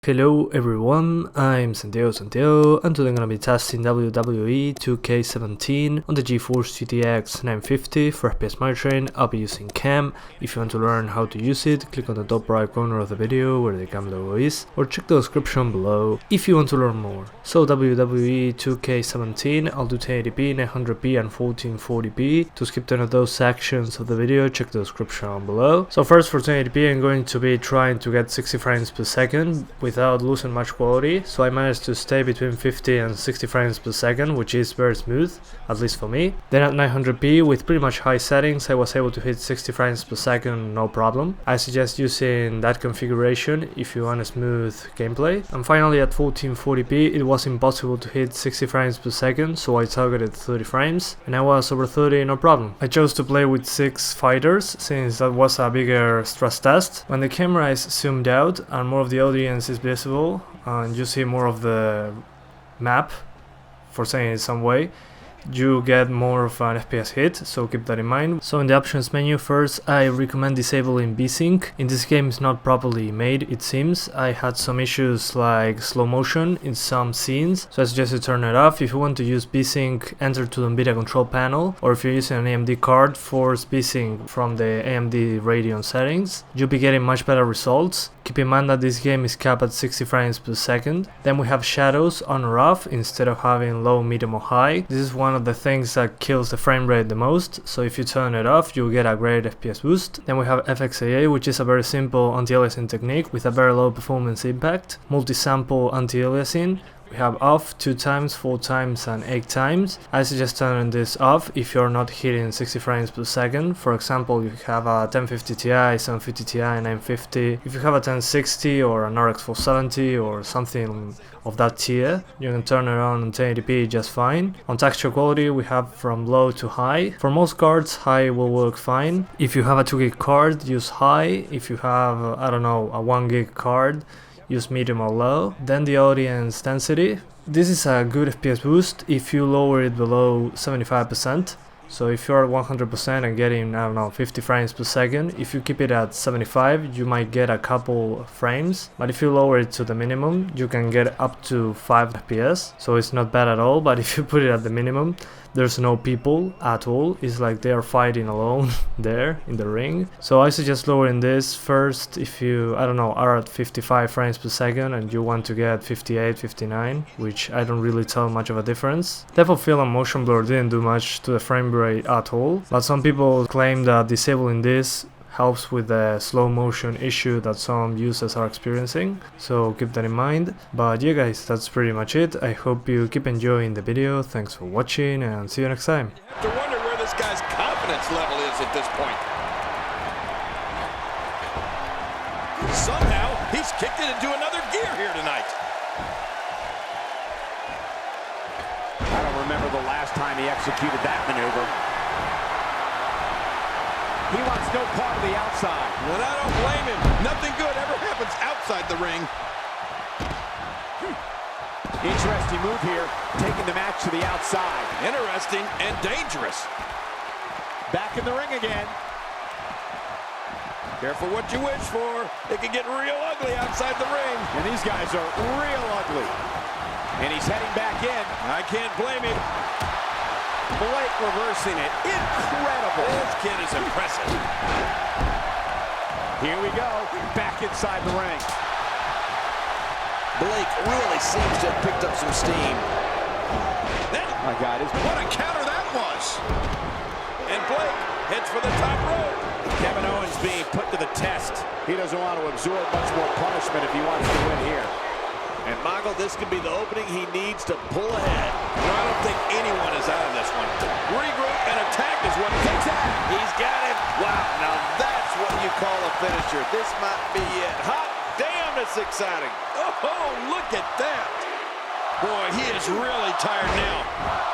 Hello everyone, I'm Santiago, and today I'm gonna be testing WWE 2K17 on the GeForce GTX 950 for FPS monitoring. I'll be using CAM. If you want to learn how to use it, click on the top right corner of the video where the CAM logo is, or check the description below if you want to learn more. So WWE 2K17, I'll do 1080p, 900p and 1440p. To skip none of those sections of the video, check the description below. So first for 1080p, I'm going to be trying to get 60 frames per second without losing much quality, so I managed to stay between 50 and 60 frames per second, which is very smooth, at least for me. Then at 900p with pretty much high settings, I was able to hit 60 frames per second no problem. I suggest using that configuration if you want a smooth gameplay. And finally at 1440p it was impossible to hit 60 frames per second, so I targeted 30 frames and I was over 30 no problem. I chose to play with 6 fighters since that was a bigger stress test. When the camera is zoomed out and more of the audience is visible and you see more of the map, for saying it some way, you get more of an FPS hit, so keep that in mind. So in the options menu, first I recommend disabling VSync. In this game it's not properly made, it seems. I had some issues like slow motion in some scenes, so I suggest you turn it off. If you want to use VSync, enter to the NVIDIA control panel, or if you're using an AMD card, force VSync from the AMD Radeon settings. You'll be getting much better results. Keep in mind that this game is capped at 60 frames per second. Then we have shadows on or off instead of having low, medium or high. This is one of the things that kills the frame rate the most, so if you turn it off you'll get a great FPS boost. Then we have FXAA, which is a very simple anti-aliasing technique with a very low performance impact. Multi-sample anti-aliasing. We have off 2 times, 4 times and 8 times. I suggest turning this off if you're not hitting 60 frames per second. For example, you have a 1050 Ti, 750 Ti, 950. If you have a 1060 or an RX 470 or something of that tier, you can turn it on 1080p just fine. On texture quality we have from low to high. For most cards high will work fine. If you have a 2 gig card, use high. If you have, I don't know, a 1 gig card, use medium or low. Then the audience density. This is a good FPS boost if you lower it below 75%. So if you're at 100% and getting, I don't know, 50 frames per second, if you keep it at 75, you might get a couple frames. But if you lower it to the minimum, you can get up to 5 FPS. So it's not bad at all, but if you put it at the minimum, there's no people at all. It's like they are fighting alone there in the ring. So I suggest lowering this first if you, I don't know, are at 55 frames per second and you want to get 58, 59, which I don't really tell much of a difference. Depth of field and motion blur didn't do much to the frame rate at all, but some people claim that disabling this helps with the slow motion issue that some users are experiencing, so keep that in mind. But yeah guys, that's pretty much it. I hope you keep enjoying the video. Thanks for watching and see you next time. You have to wonder where this guy's confidence level is at this point. Somehow he's kicked it into another gear here tonight. I don't remember the last time he executed that maneuver. He wants no part of the outside. And I don't blame him. Nothing good ever happens outside the ring. Interesting move here, taking the match to the outside. Interesting and dangerous. Back in the ring again. Careful what you wish for. It can get real ugly outside the ring. And these guys are real ugly. And he's heading back in. I can't blame him. Blake reversing it. Incredible. This kid is impressive. Here we go. Back inside the ring. Blake really seems to have picked up some steam. My God, what a counter that was. And Blake heads for the top rope. Kevin Owens being put to the test. He doesn't want to absorb much more punishment if he wants to win here. And Michael, this could be the opening he needs to pull ahead. Well, I don't think anyone is out of this one. Regroup and attack is what it takes. He's got it. Wow, now that's what you call a finisher. This might be it. Hot damn, it's exciting. Oh, look at that. Boy, he is really tired now.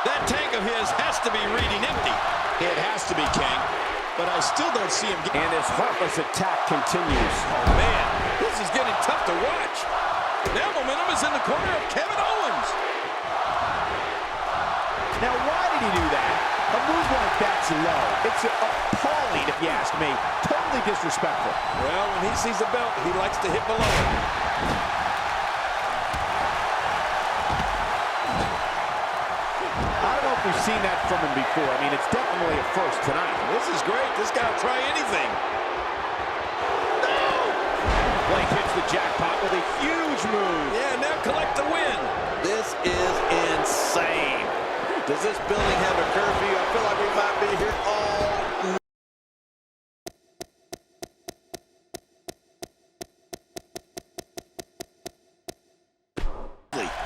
That tank of his has to be reading empty. It has to be, King. But I still don't see him. And his heartless attack continues. Oh, man, this is getting tough to watch. Now momentum is in the corner of Kevin Owens. Now, why did he do that? A move like that's low. It's appalling, if you ask me. Totally disrespectful. Well, when he sees a belt, he likes to hit below it. that from him before. I mean, it's definitely a first tonight. This is great. This guy will try anything. Blake hits the jackpot with a huge move. Yeah, now collect the win. This is insane. Does this building have a curfew? I feel like we might be here all night.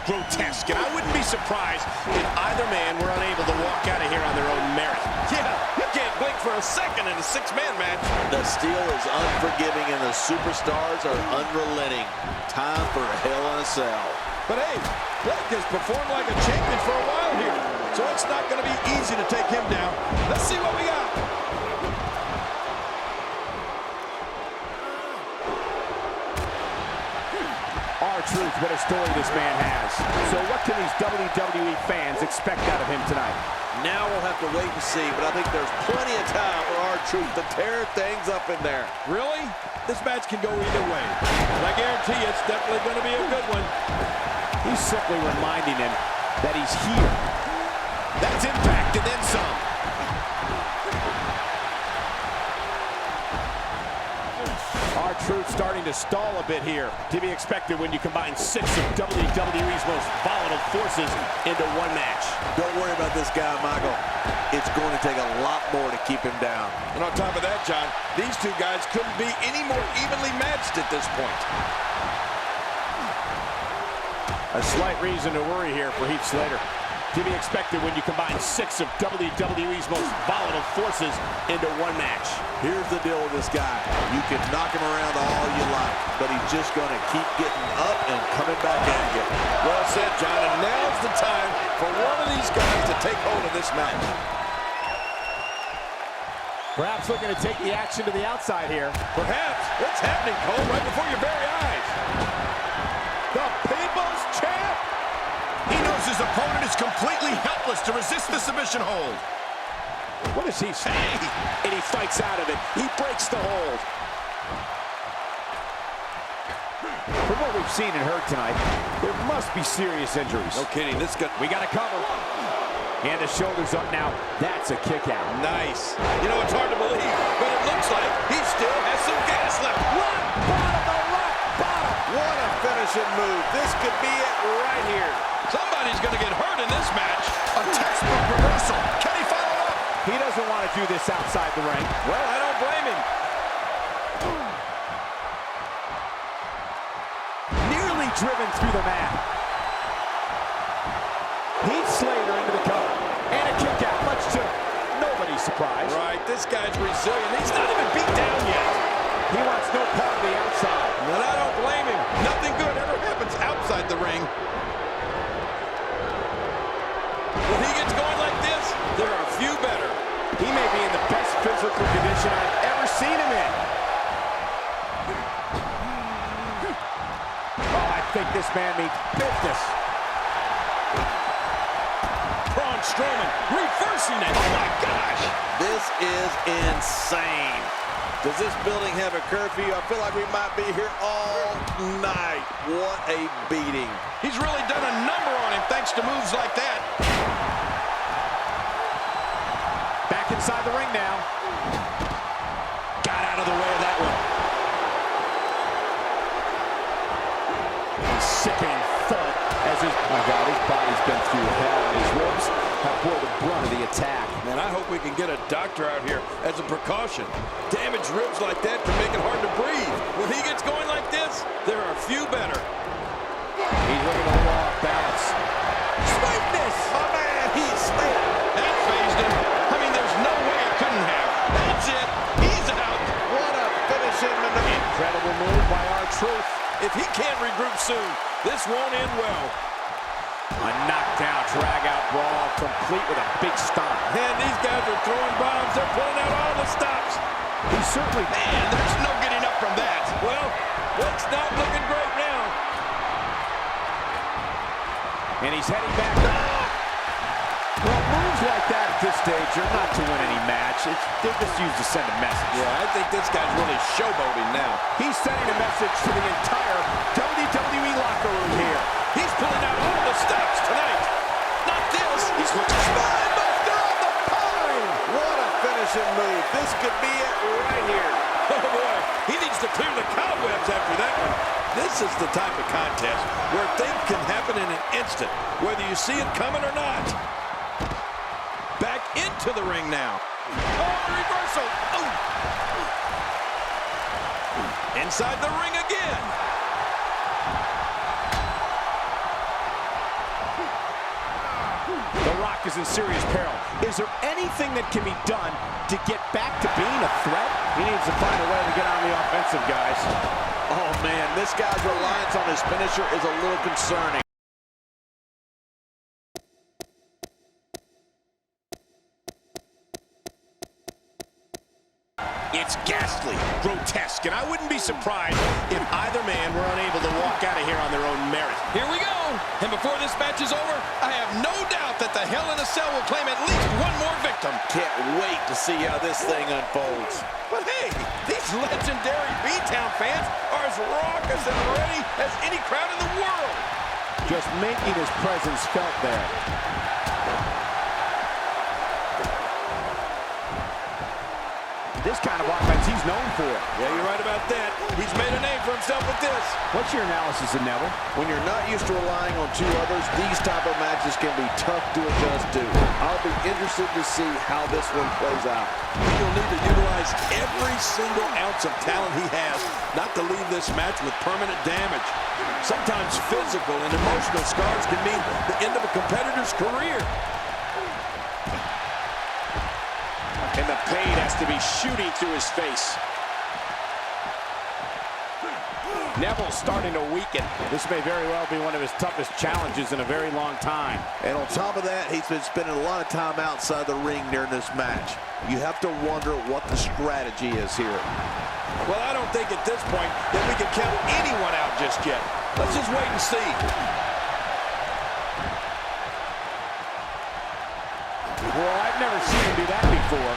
Grotesque, and I wouldn't be surprised if either man were unable to walk out of here on their own merit. Yeah, you can't blink for a second in a six-man match. The steel is unforgiving and the superstars are unrelenting. Time for a Hell in a Cell. But hey, Blake has performed like a champion for a while here, so it's not going to be easy to take him down. Let's see what we got. R-Truth, what a story this man has. So what can these WWE fans expect out of him tonight? Now we'll have to wait and see, but I think there's plenty of time for R-Truth to tear things up in there. Really? This match can go either way. And I guarantee you it's definitely going to be a good one. He's simply reminding him that he's here. That's impact and then some. R-Truth starting to stall a bit here. To be expected when you combine 6 of WWE's most volatile forces into one match. Don't worry about this guy, Michael. It's going to take a lot more to keep him down. And on top of that, John, these two guys couldn't be any more evenly matched at this point. A slight reason to worry here for Heath Slater. To be expected when you combine 6 of WWE's most volatile forces into one match. Here's the deal with this guy. You can knock him around all you like, but he's just going to keep getting up and coming back at you. Well said, John, and now's the time for one of these guys to take hold of this match. Perhaps looking to take the action to the outside here. Perhaps. What's happening, Cole, right before your very eyes? The People's Champ! He knows his opponent is completely helpless to resist the submission hold. What does he say? And he fights out of it. He breaks the hold. From what we've seen and heard tonight, there must be serious injuries. No kidding. We got to cover. And the shoulders up now. That's a kick out. Nice. You know, it's hard to believe, but it looks like he still has some gas left. Rock bottom, the rock bottom. What a finishing move. This could be it right here. Somebody's going to get hurt in this match. A textbook reversal. Can he follow up? He doesn't want to do this outside the ring. Well, I don't blame him. Nearly driven through the mat. Heath Slater into the cover. And a kick out, much to nobody's surprise. Right, this guy's resilient. He's not even beat down yet. He wants no part of the outside. And I don't blame him. Nothing good ever happens outside the ring. When he gets going like this, there are a few better. He may be in the best physical condition I've ever seen him in. Oh, I think this man means business. Braun Strowman reversing it. Oh my gosh. This is insane. Does this building have a curfew? I feel like we might be here all night. What a beating. He's really done a number on him thanks to moves like that. Back inside the ring now. Got out of the way of that one. Sickening thud as his body's been through hell, and his ribs have bore the brunt of the attack. Man, I hope we can get a doctor out here as a precaution. Damaged ribs like that can make it hard to breathe. When he gets going like this, there are a few better. He's looking a little off balance. Sweetness! Oh man, he's slain. That phased him. I mean, there's no way it couldn't have. That's it. He's out. What a finishing maneuver. Incredible move by R-Truth. If he can't regroup soon, this won't end well. A knockdown, drag-out brawl, complete with a big stomp. Man, these guys are throwing bombs. They're pulling out all the stops. He's certainly... Man, there's no getting up from that. Well, Blake's not looking great now. And he's heading back. Well, moves like that at this stage, you're not to win any match. They're just used to send a message. Yeah, I think this guy's really showboating now. He's sending a message to the entire WWE locker room here. He's pulling out all the stops tonight. Not this. He's looking spine buster. the type of contest where things can happen in an instant, whether you see it coming or not. Back into the ring now. Oh, reversal. Oh. Inside the ring again. The Rock is in serious peril. Is there anything that can be done to get back to being a threat? He needs to find a way to get on the offensive, guys. Oh, man, this guy's reliance on his finisher is a little concerning. It's ghastly, grotesque, and I wouldn't be surprised if either man were unable to walk out of here on their own merit. Here we go. And before this match is over, I have no doubt that the Hell in a Cell will claim at least one more victim. Can't wait to see how this thing unfolds. But hey, these legendary B-Town fans are as raucous and ready as any crowd in the world. Just making his presence felt there. This kind of offense he's known for. Yeah, you're right about that. He's made a name for himself with this. What's your analysis of Neville? When you're not used to relying on two others, these type of matches can be tough to adjust to. I'll be interested to see how this one plays out. He'll need to utilize every single ounce of talent he has not to leave this match with permanent damage. Sometimes physical and emotional scars can mean the end of a competitor's career. And the pain has to be shooting through his face. Neville's starting to weaken. This may very well be one of his toughest challenges in a very long time. And on top of that, he's been spending a lot of time outside the ring during this match. You have to wonder what the strategy is here. Well, I don't think at this point that we can count anyone out just yet. Let's just wait and see. Well, I've never seen him do that before.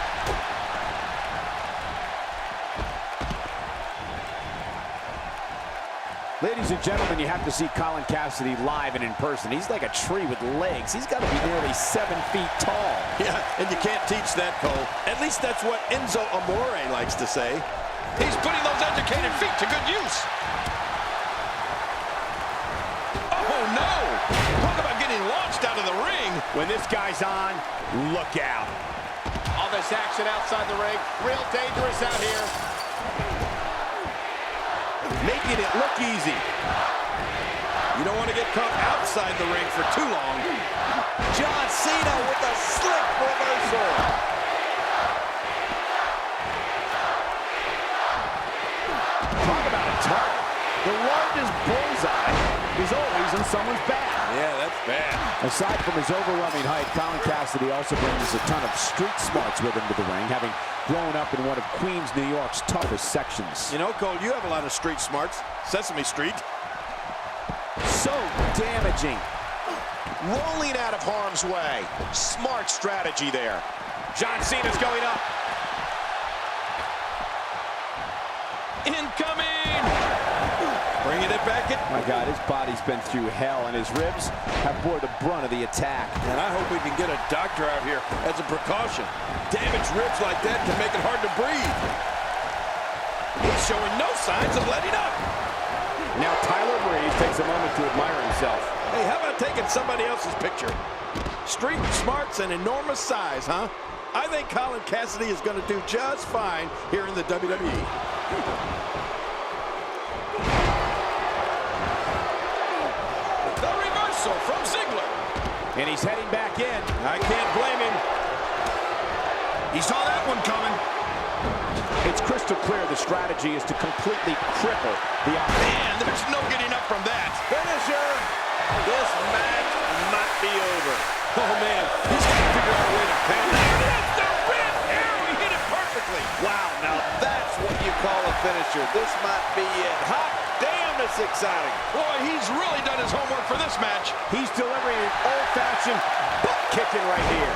Ladies and gentlemen, you have to see Colin Cassidy live and in person. He's like a tree with legs. He's got to be nearly 7 feet tall. Yeah, and you can't teach that, Cole. At least that's what Enzo Amore likes to say. He's putting those educated feet to good use. Oh, no! Talk about getting launched out of the ring. When this guy's on, look out. All this action outside the ring, real dangerous out here. Making it look easy. You don't want to get caught outside the ring for too long. John Cena with a slick reversal. Talk about a target. The largest bullseye is always in someone's back. Yeah, that's bad. Aside from his overwhelming height, Colin Cassidy also brings a ton of street smarts with him to the ring, having grown up in one of Queens, New York's toughest sections. You know, Cole, you have a lot of street smarts. Sesame Street. So damaging. Rolling out of harm's way. Smart strategy there. John Cena's going up. Incoming! Bringing it back in. My God, his body's been through hell, and his ribs have bore the brunt of the attack. And I hope we can get a doctor out here as a precaution. Damaged ribs like that can make it hard to breathe. He's showing no signs of letting up. Now Tyler Breeze takes a moment to admire himself. Hey, how about taking somebody else's picture? Street smarts and enormous size, huh? I think Colin Cassidy is going to do just fine here in the WWE. The reversal from Ziggler. And he's heading back in. I can't blame him. He saw that one coming. It's crystal clear the strategy is to completely cripple the offense. Man, there's no getting up from that. Finisher. This match might be over. Oh, man. He's got to figure out a way to pin it. That's the red arrow. He hit it perfectly. Wow, now that's what you call a finisher. This might be it. Hot damn, it's exciting. Boy, he's really done his homework for this match. He's delivering an old-fashioned butt kicking right here.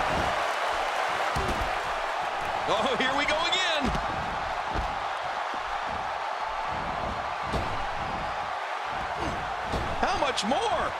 Oh, here we go again. How much more?